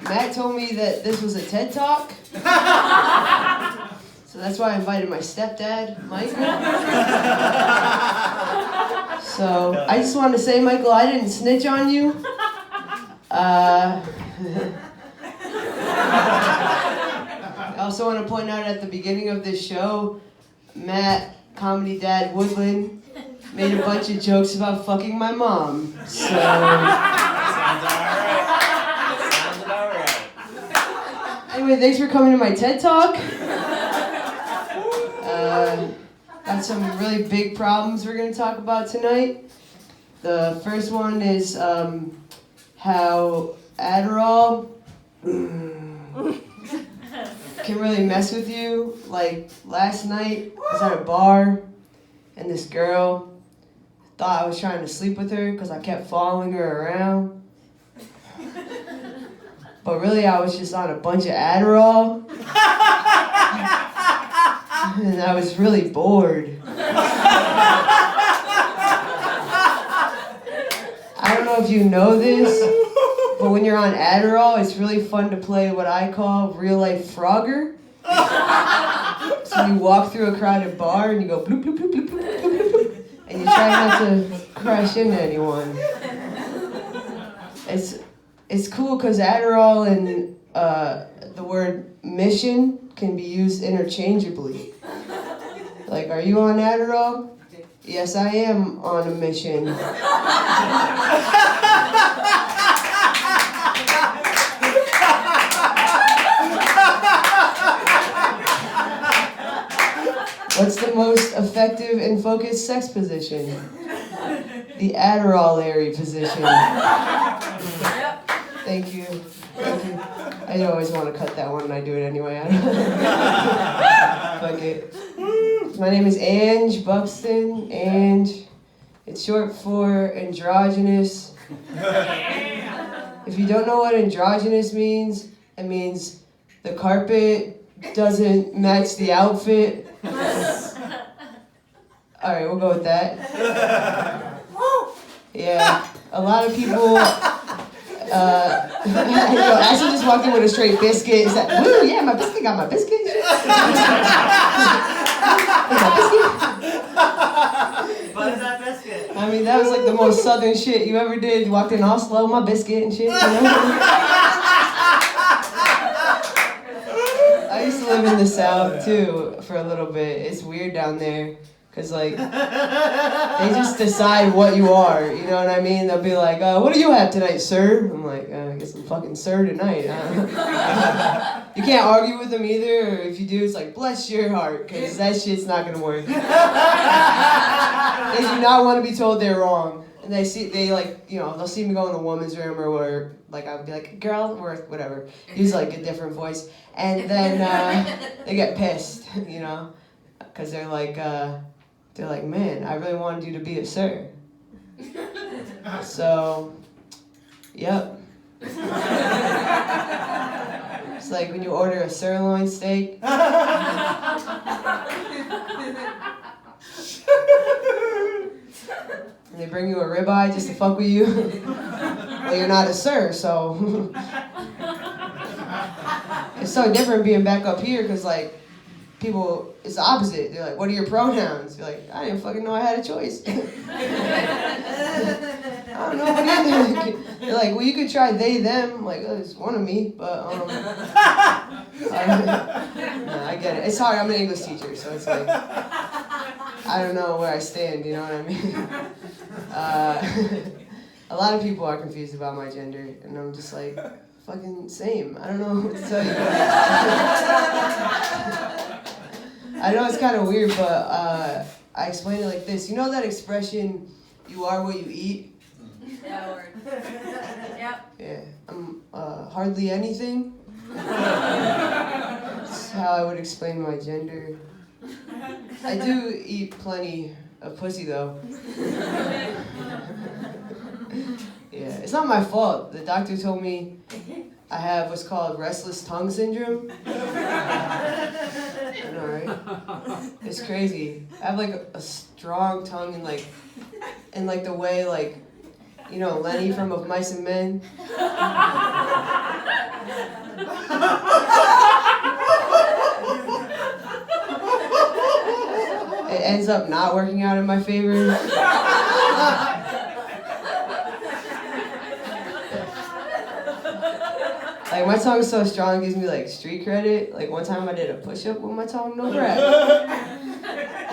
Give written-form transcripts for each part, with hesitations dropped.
Matt told me that this was a TED Talk. So that's why I invited my stepdad, Michael. So I just wanted to say, Michael, I didn't snitch on you. I also want to point out at the beginning of this show, Matt, comedy dad Woodland, made a bunch of jokes about fucking my mom. So Sounds alright. Anyway, thanks for coming to my TED Talk. Got some really big problems we're going to talk about tonight. The first one is how Adderall can really mess with you. Like last night, I was at a bar and this girl thought I was trying to sleep with her because I kept following her around. But really, I was just on a bunch of Adderall. And I was really bored. I don't know if you know this, but when you're on Adderall, it's really fun to play what I call real-life Frogger. So you walk through a crowded bar and you go bloop, bloop, bloop, bloop, bloop, bloop, bloop, and you try not to crash into anyone. It's cool because Adderall and the word mission can be used interchangeably. Like, are you on Adderall? Yes, I am on a mission. What's the most effective and focused sex position? The Adderall-ary position. Thank you. Thank you. I always want to cut that one and I do it anyway. Fuck it. My name is Ange Buxton. Ange. It's short for androgynous. If you don't know what androgynous means, it means the carpet doesn't match the outfit. Alright, we'll go with that. Yeah, a lot of people... Ashley just walked in with a straight biscuit. Is that, woo, yeah, my biscuit got my biscuit. My biscuit. What is that biscuit? I mean, that was like the most southern shit you ever did. You walked in Oslo, my biscuit and shit, you know? I used to live in the South, too, for a little bit. It's weird down there. Because, like, they just decide what you are, you know what I mean? They'll be like, what do you have tonight, sir? I'm like, I guess I'm fucking sir tonight. You can't argue with them either, or if you do, it's like, bless your heart, because that shit's not going to work. They do not want to be told they're wrong. And they'll see me go in the woman's room or where, like, I'll be like, girl, or whatever. Use, like, a different voice. And then they get pissed, you know? Because they're like, man, I really wanted you to be a sir. So, yep. It's like when you order a sirloin steak. And they bring you a ribeye just to fuck with you. Well, you're not a sir, so. It's so different being back up here, because, like, people, it's the opposite. They're like, what are your pronouns? You're like, I didn't fucking know I had a choice. I don't know, what do you think? They're like, well, you could try they, them. I'm like, it's one of me, but, I get it. It's hard, I'm an English teacher, so it's like, I don't know where I stand, you know what I mean? A lot of people are confused about my gender, and I'm just like, fucking same. I don't know what to tell you. I know it's kind of weird, but I explain it like this. You know that expression, you are what you eat? That word. Yep. Yeah. I'm hardly anything. That's how I would explain my gender. I do eat plenty of pussy, though. Yeah, it's not my fault. The doctor told me I have what's called restless tongue syndrome. I know, right? It's crazy. I have like a strong tongue and like the way like, you know, Lenny from Of Mice and Men. It ends up not working out in my favor. Like, my tongue is so strong, it gives me, like, street credit. Like, one time I did a push-up with my tongue, no brag.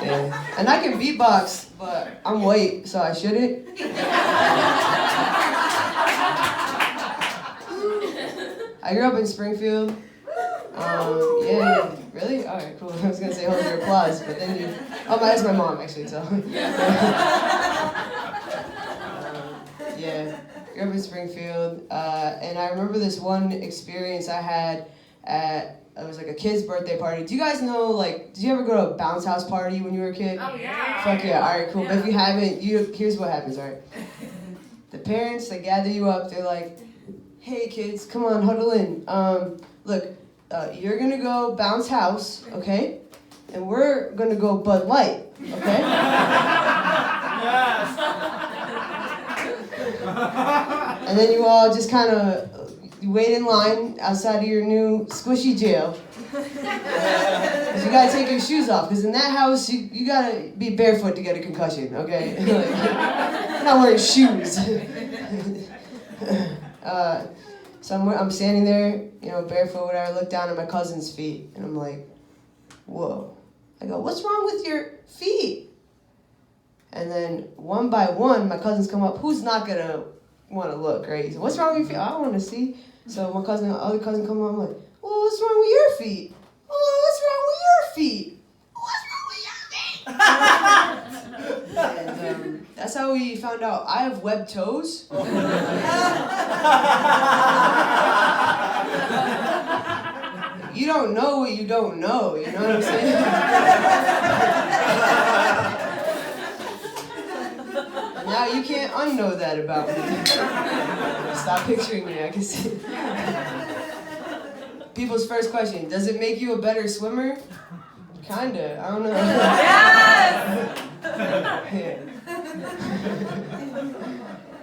Yeah. And I can beatbox, but I'm white, so I shouldn't. I grew up in Springfield. Yeah, really? All right, cool. I was gonna say hold your applause, but then you. Oh, that's my mom actually. So. Yeah, grew up in Springfield, and I remember this one experience I had at. It was like a kid's birthday party. Do you guys know, like, did you ever go to a bounce house party when you were a kid? Oh, yeah. Fuck yeah, all right, cool. Yeah. But if you haven't, here's what happens, all right? The parents, they gather you up. They're like, hey, kids, come on, huddle in. Look, you're going to go bounce house, okay? And we're going to go Bud Light, okay? Yes. And then you all just kind of wait in line outside of your new squishy jail. Because you got to take your shoes off. Because in that house, you got to be barefoot to get a concussion, okay? Like, you're not wearing shoes. So I'm standing there, you know, barefoot, whatever. I look down at my cousin's feet, and I'm like, whoa. I go, what's wrong with your feet? And then one by one, my cousins come up. Who's not going to want to look, right? He said, what's wrong with your feet? I want to see. So my other cousin come up, I'm like, well, what's wrong with your feet? Oh, what's wrong with your feet? What's wrong with your feet? And that's how we found out I have webbed toes. You don't know what you don't know, you know what I'm saying? Now you can't unknow that about me. Stop picturing me, I can see. People's first question, does it make you a better swimmer? Kinda, I don't know. Yes!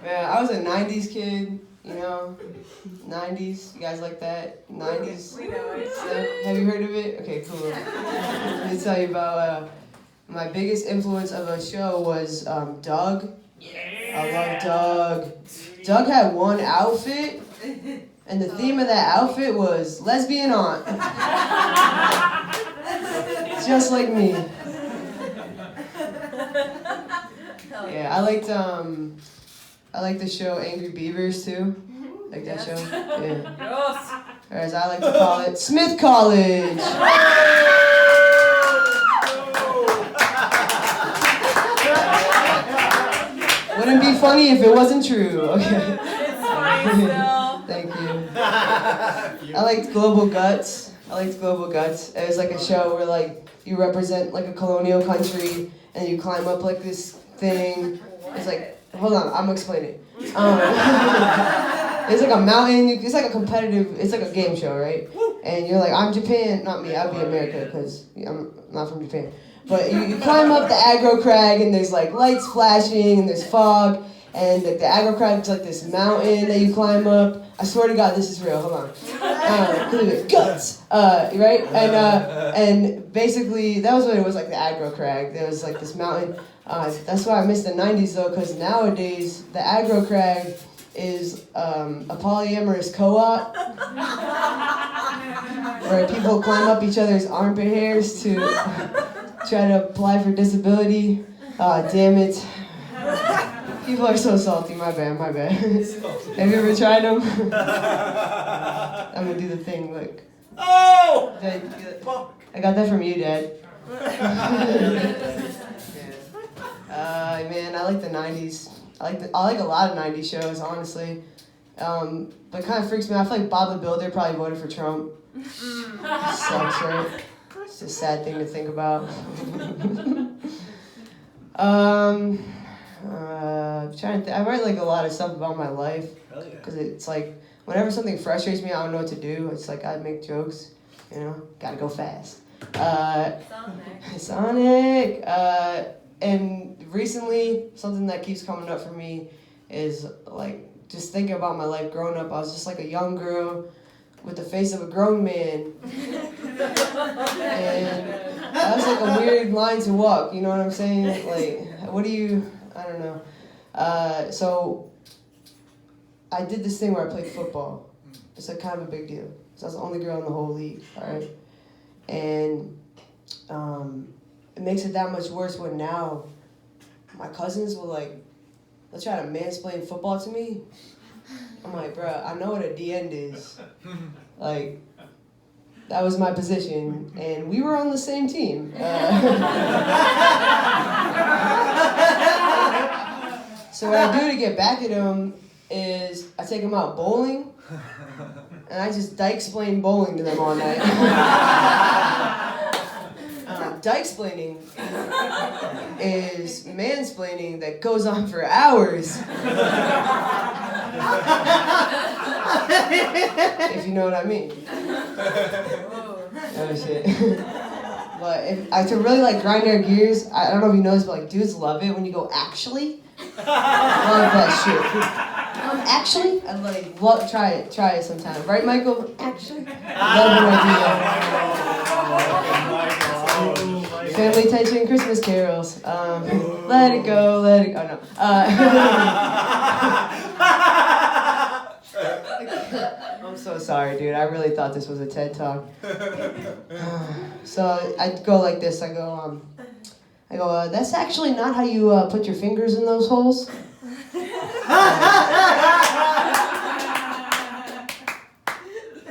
Man, I was a 90s kid, you know? 90s, you guys like that? 90s? We know it. Have you heard of it? Okay, cool. Let me tell you about my biggest influence of a show was Doug. I love Doug. Doug had one outfit, and the theme of that outfit was lesbian aunt. Just like me. Yeah, I liked the show Angry Beavers too. Like that show? Yeah. Or as I like to call it, Smith College. Wouldn't be funny if it wasn't true. Okay. It's funny still. Thank you. I liked Global Guts. It was like a show where like you represent like a colonial country and you climb up like this thing. It's like, hold on, I'm gonna explain it. It's like a mountain. It's like a competitive. It's like a game show, right? And you're like, I'm Japan, not me. I'd be America because I'm not from Japan. But you climb up the aggro crag and there's like lights flashing and there's fog and the aggro crag's like this mountain that you climb up. I swear to God, this is real. Hold on. Guts, right? And basically that was what it was, like the aggro crag. There was like this mountain. That's why I miss the 90s though, because nowadays the aggro crag is a polyamorous co-op where people climb up each other's armpit hairs to try to apply for disability. Damn it. People are so salty. My bad. Have you ever tried them? I'm gonna do the thing, like. Oh! I got that from you, Dad. Man, I like the 90s. I like a lot of 90s shows, honestly. But it kind of freaks me out. I feel like Bob the Builder probably voted for Trump. Sucks, right? It's a sad thing to think about. I write like a lot of stuff about my life. Because it's like, whenever something frustrates me, I don't know what to do. It's like I make jokes, you know? Gotta go fast. Sonic. And recently, something that keeps coming up for me is like just thinking about my life growing up. I was just like a young girl, with the face of a grown man. And that was like a weird line to walk, you know what I'm saying? Like, what do you, I don't know. So I did this thing where I played football. It's like kind of a big deal. So I was the only girl in the whole league, all right? And it makes it that much worse when now my cousins will they'll try to mansplain football to me. I'm like, bruh, I know what a D-end is. Like, that was my position, and we were on the same team. So what I do to get back at them is I take them out bowling, and I just dyke-splain bowling to them all night. Dyke-splaining is mansplaining that goes on for hours. If you know what I mean. Oh shit. But to really grind their gears, I don't know if you know this, but dudes love it when you go actually. Love that shit. Actually, I'd love try it sometime. Right, Michael? Actually. Love when I do that. Family tension, Christmas carols. Let it go, let it go. Oh no. I'm so sorry, dude. I really thought this was a TED Talk. So I go like this. I go, that's actually not how you put your fingers in those holes.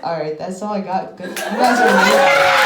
All right, that's all I got. Good. You guys are amazing.